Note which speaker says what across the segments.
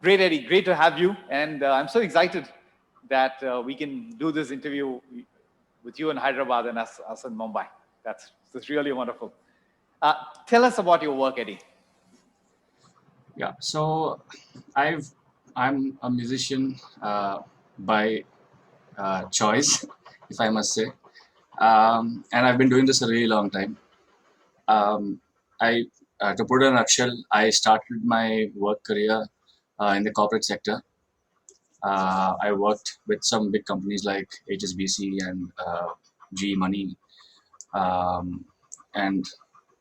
Speaker 1: Great, Eddie. Great to have you. And I'm so excited that we can do this interview with you in Hyderabad and us in Mumbai. That's really wonderful. Tell us about your work, Eddie.
Speaker 2: Yeah, so I'm a musician by choice, if I must say, and I've been doing this a really long time. Um, I to put it in a nutshell, I started my work career in the corporate sector. I worked with some big companies like HSBC and G Money, um, and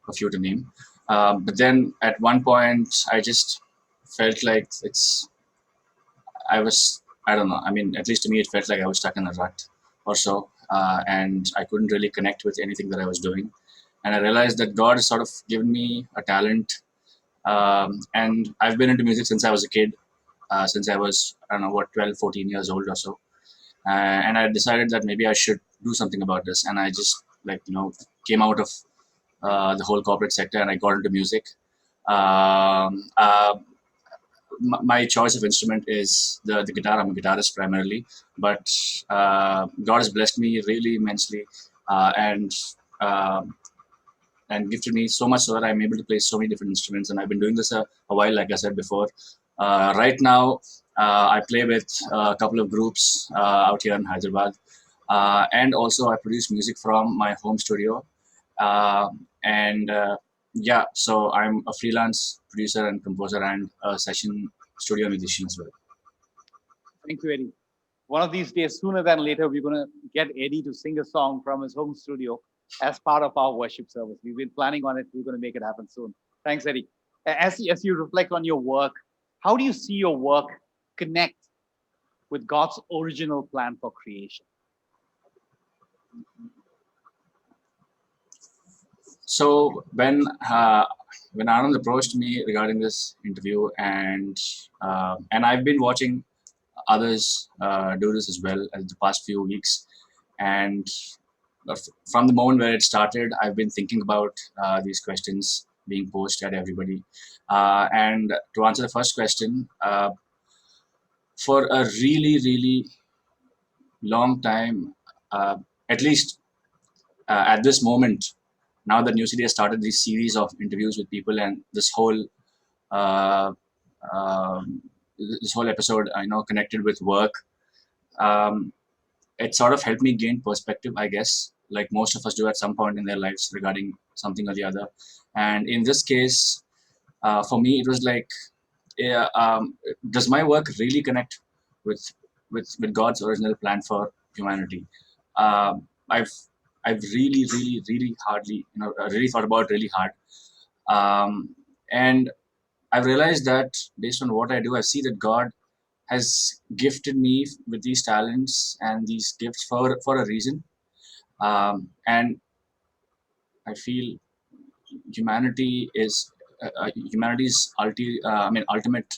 Speaker 2: a few to name. But then at one point, I just felt like I don't know. I mean, at least to me, it felt like I was stuck in a rut or so, and I couldn't really connect with anything that I was doing. And I realized that God has sort of given me a talent, and I've been into music since I was a kid, since I was, I don't know, what, 12, 14 years old or so. And I decided that maybe I should do something about this. And I just, came out of the whole corporate sector and I got into music. Um, uh, my choice of instrument is the guitar. I'm a guitarist primarily, but God has blessed me really immensely, and uh, and gifted me so much so that I'm able to play so many different instruments. And I've been doing this a while, like I said before. Right now, I play with a couple of groups out here in Hyderabad, and also I produce music from my home studio. Uh, and Yeah, so I'm a freelance producer and composer and a session studio musician as well.
Speaker 1: Thank you, Eddie. One of these days, sooner than later, we're going to get Eddie to sing a song from his home studio as part of our worship service. We've been planning on it. We're going to make it happen soon. Thanks, Eddie. As you reflect on your work, how do you see your work connect with God's original plan for creation?
Speaker 2: So when Anand approached me regarding this interview, and I've been watching others do this as well in the past few weeks, and from the moment where it started, I've been thinking about these questions being posed at everybody. And to answer the first question, for a really, really long time, uh, at least at this moment, now that New City has started this series of interviews with people, and uh, um, this whole episode, connected with work, um, it sort of helped me gain perspective, I guess, like most of us do at some point in their lives regarding something or the other. And in this case, for me, it was like, yeah, does my work really connect with with God's original plan for humanity? I've really, really, really hardly, really thought about it really hard, um, and I've realized that based on what I do, I see that God has gifted me with these talents and these gifts for a reason, and I feel humanity is humanity's ultimate,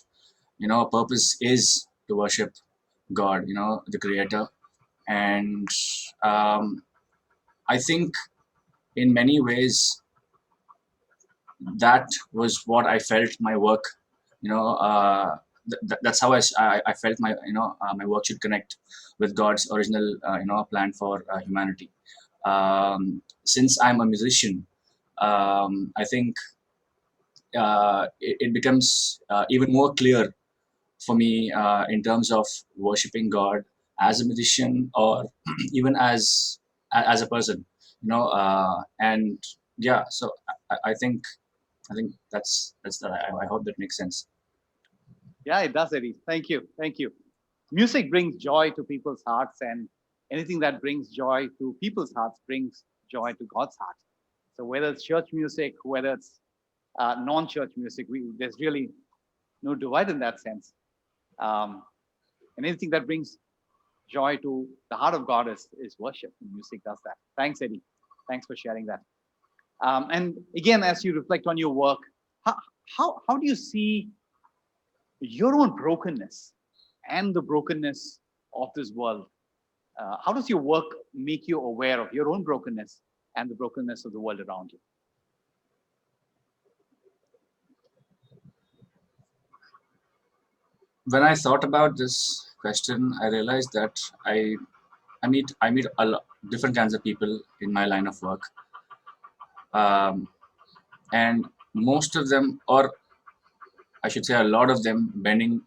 Speaker 2: purpose is to worship God, the Creator, and um, I think in many ways that was what I felt my work, you know, that's how I felt my work should connect with God's original, plan for humanity. Since I'm a musician, I think it becomes even more clear for me in terms of worshiping God as a musician or even as a person, and yeah. So I think that's that. I hope that makes sense.
Speaker 1: Yeah, it does, Eddie. Thank you. Thank you. Music brings joy to people's hearts, and anything that brings joy to people's hearts brings joy to God's heart. So whether it's church music, whether it's non-church music, there's really no divide in that sense. Um, and anything that brings joy to the heart of God is worship, and music does that. Thanks, Eddie. Thanks for sharing that. And again, as you reflect on your work, how, how do you see your own brokenness and the brokenness of this world? How does your work make you aware of your own brokenness and the brokenness of the world around you?
Speaker 2: when I thought about this question, I realized that I meet different kinds of people in my line of work, um, and most of them, or I should say, a lot of them, bending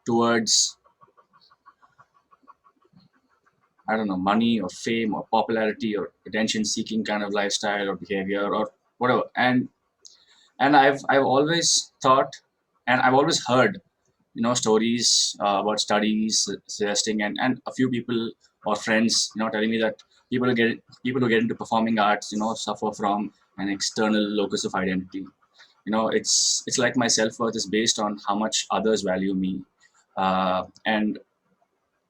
Speaker 2: towards, I don't know, money or fame or popularity or attention-seeking kind of lifestyle or behavior or whatever. And I've always thought, and I've always heard, stories about studies suggesting, and a few people or friends, telling me that people who get into performing arts, suffer from an external locus of identity. It's like my self-worth is based on how much others value me. And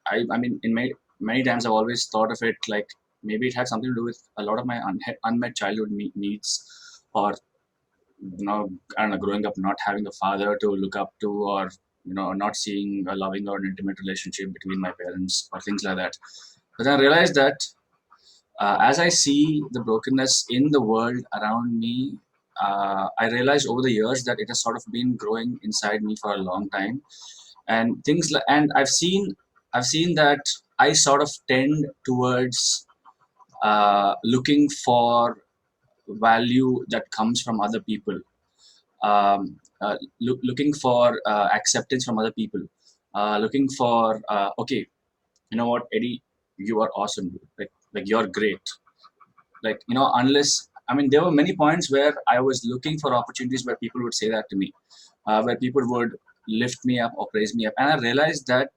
Speaker 2: I mean, in many times I've always thought of it like maybe it had something to do with a lot of my unmet childhood needs, or I don't know, growing up not having a father to look up to, or not seeing a loving or an intimate relationship between my parents, or things like that. But then I realized that as I see the brokenness in the world around me, I realized over the years that it has sort of been growing inside me for a long time, and and I've seen that I sort of tend towards looking for value that comes from other people, looking for acceptance from other people, looking for okay, you know what, Eddie, you are awesome, dude. Like you're great. Like, unless, I mean, there were many points where I was looking for opportunities where people would say that to me, where people would lift me up or praise me up, and I realized that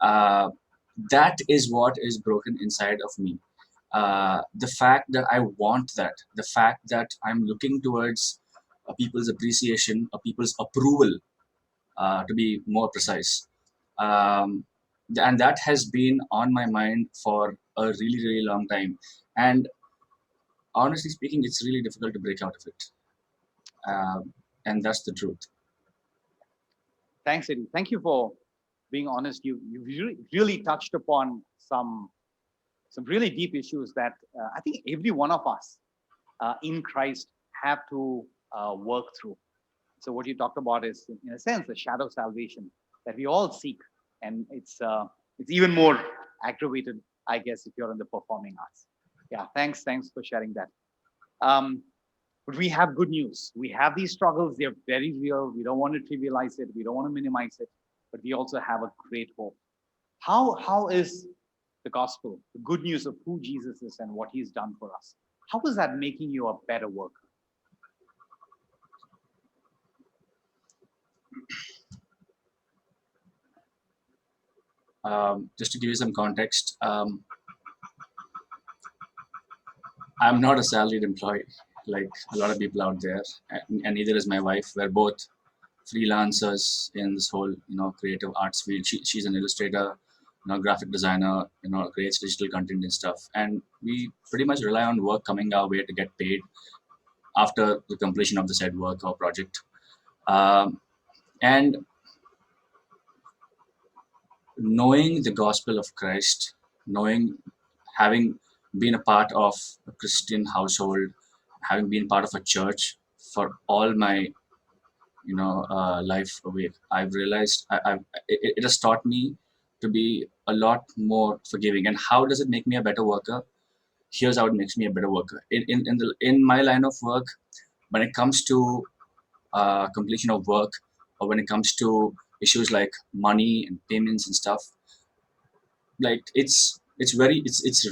Speaker 2: uh, that is what is broken inside of me. The fact that I want that, the fact that I'm looking towards people's appreciation or people's approval, to be more precise. Um, and that has been on my mind for a really, really long time. And honestly speaking, it's really difficult to break out of it. And that's the truth.
Speaker 1: Thanks, Eddie. Thank you for being honest. You really touched upon some really deep issues that I think every one of us in Christ have to work through. So what you talked about is, in a sense, the shadow salvation that we all seek, and it's even more aggravated, I guess, if you're in the performing arts. Yeah, thanks for sharing that. Um, but we have good news. We have these struggles; they're very real. We don't want to trivialize it. We don't want to minimize it. But we also have a great hope. How is the gospel, the good news of who Jesus is and what He's done for us? How is that making you a better worker?
Speaker 2: Just to give you some context, I'm not a salaried employee like a lot of people out there, and neither is my wife. We're both freelancers in this whole creative arts field. She's an illustrator, graphic designer, creates digital content and stuff, and we pretty much rely on work coming our way to get paid after the completion of the said work or project. And knowing the gospel of Christ, knowing, having been a part of a Christian household, having been part of a church for all my life away, I've realized it has taught me to be a lot more forgiving. And how does it make me a better worker? Here's how it makes me a better worker. In my line of work, when it comes to completion of work, or when it comes to issues like money and payments and stuff, like it's really,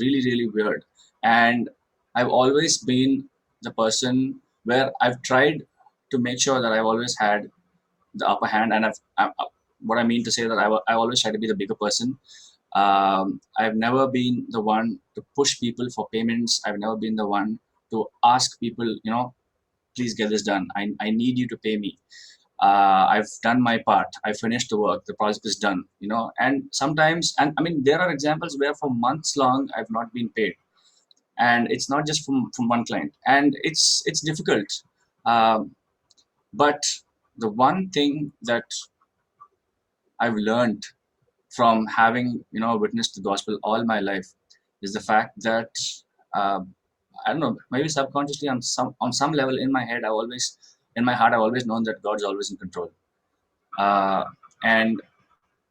Speaker 2: really weird. And I've always been the person where I've tried to make sure that I've always had the upper hand, and what I mean to say that I always try to be the bigger person. I've never been the one to push people for payments. I've never been the one to ask people, please get this done. I need you to pay me. I've done my part. I finished the work. The project is done. And sometimes, and I mean, there are examples where for months long I've not been paid, and it's not just from one client, and it's difficult. Um, but the one thing that I've learned from having witnessed the gospel all my life is the fact that uh, I don't know, maybe subconsciously on some level in my head, in my heart, I've always known that God's always in control. Uh, and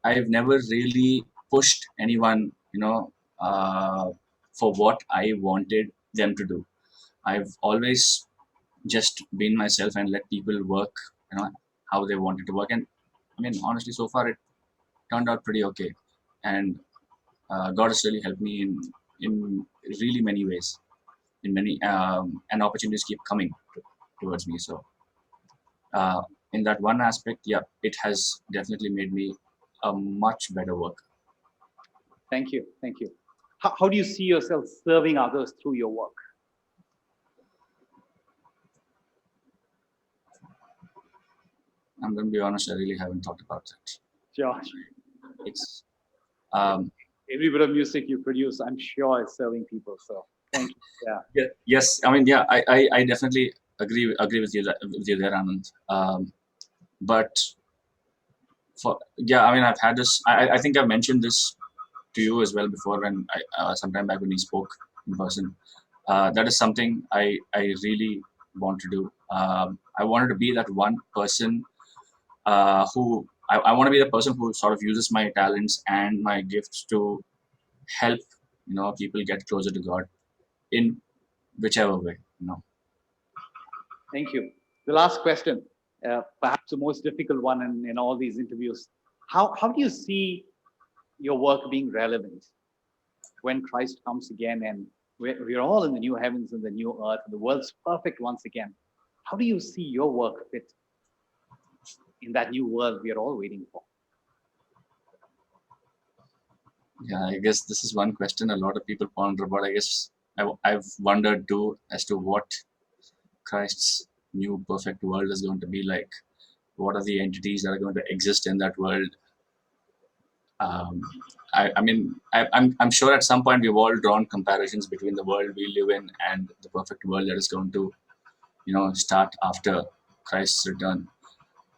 Speaker 2: I've never really pushed anyone, for what I wanted them to do. I've always just been myself and let people work, how they wanted to work. And I mean, honestly, so far it turned out pretty okay. And God has really helped me in really many ways, in many and opportunities keep coming towards me. So uh, in that one aspect, yeah, it has definitely made me a much better worker.
Speaker 1: Thank you. Thank you. How do you see yourself serving others through your work?
Speaker 2: I'm going to be honest, I really haven't thought about that.
Speaker 1: Josh,
Speaker 2: It's um,
Speaker 1: every bit of music you produce, I'm sure is serving people. So thank you. Yeah.
Speaker 2: yeah, yes, I mean, yeah, I definitely agree with you with you there, Anand. But for yeah, I mean, I've had this. I think I've mentioned this to you as well before when I sometime back when we spoke in person. That is something I really want to do. I wanted to be that one person who I want to be the person who sort of uses my talents and my gifts to help people get closer to God in whichever way.
Speaker 1: Thank you. The last question, perhaps the most difficult one in all these interviews. How do you see your work being relevant when Christ comes again and we're all in the new heavens and the new earth, and the world's perfect once again? How do you see your work fit in that new world we are all waiting for?
Speaker 2: Yeah, I guess this is one question a lot of people ponder about. I guess I've wondered too as to what Christ's new perfect world is going to be like. What are the entities that are going to exist in that world? Um, I mean, I'm sure at some point we've all drawn comparisons between the world we live in and the perfect world that is going to, start after Christ's return.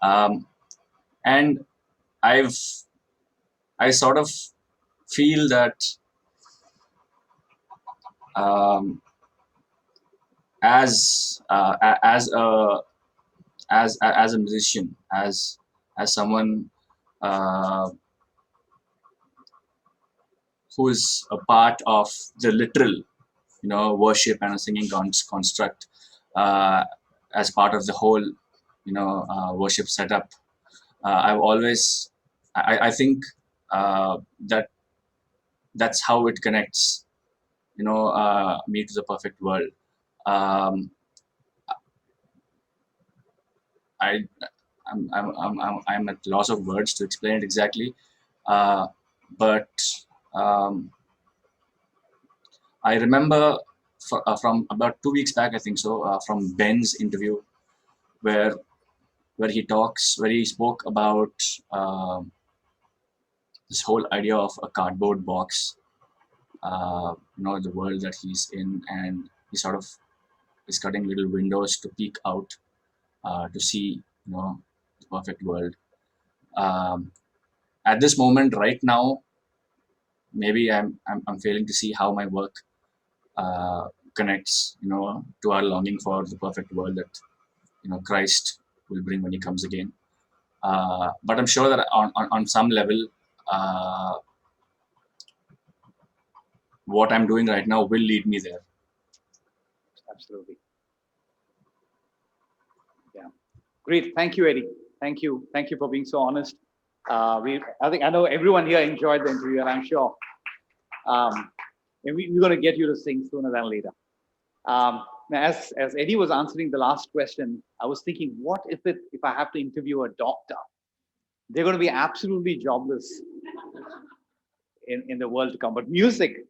Speaker 2: Um, and I've, I sort of feel that um, as a musician, as someone uh, who is a part of the literal, worship and a singing construct, uh, as part of the whole, worship setup. I've always, I think that that's how it connects, me to the perfect world. Um, I, I'm at loss of words to explain it exactly, uh, but um, I remember from about 2 weeks back, I think so, from Ben's interview where where he spoke about this whole idea of a cardboard box, the world that he's in, and he sort of is cutting little windows to peek out to see, the perfect world. Um, at this moment, right now, maybe I'm failing to see how my work connects, to our longing for the perfect world that Christ will bring when He comes again. But I'm sure that on some level, uh, what I'm doing right now will lead me there.
Speaker 1: Absolutely. Yeah. Great. Thank you, Eddie. Thank you. Thank you for being so honest. I know everyone here enjoyed the interview, and I'm sure we're going to get you to sing sooner than later. As Eddie was answering the last question, I was thinking, what if I have to interview a doctor? They're going to be absolutely jobless in the world to come. But music,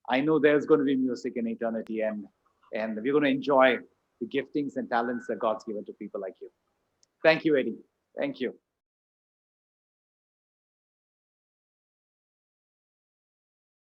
Speaker 1: I know there's going to be music in eternity, and we're going to enjoy the giftings and talents that God's given to people like you. Thank you, Eddie. Thank you.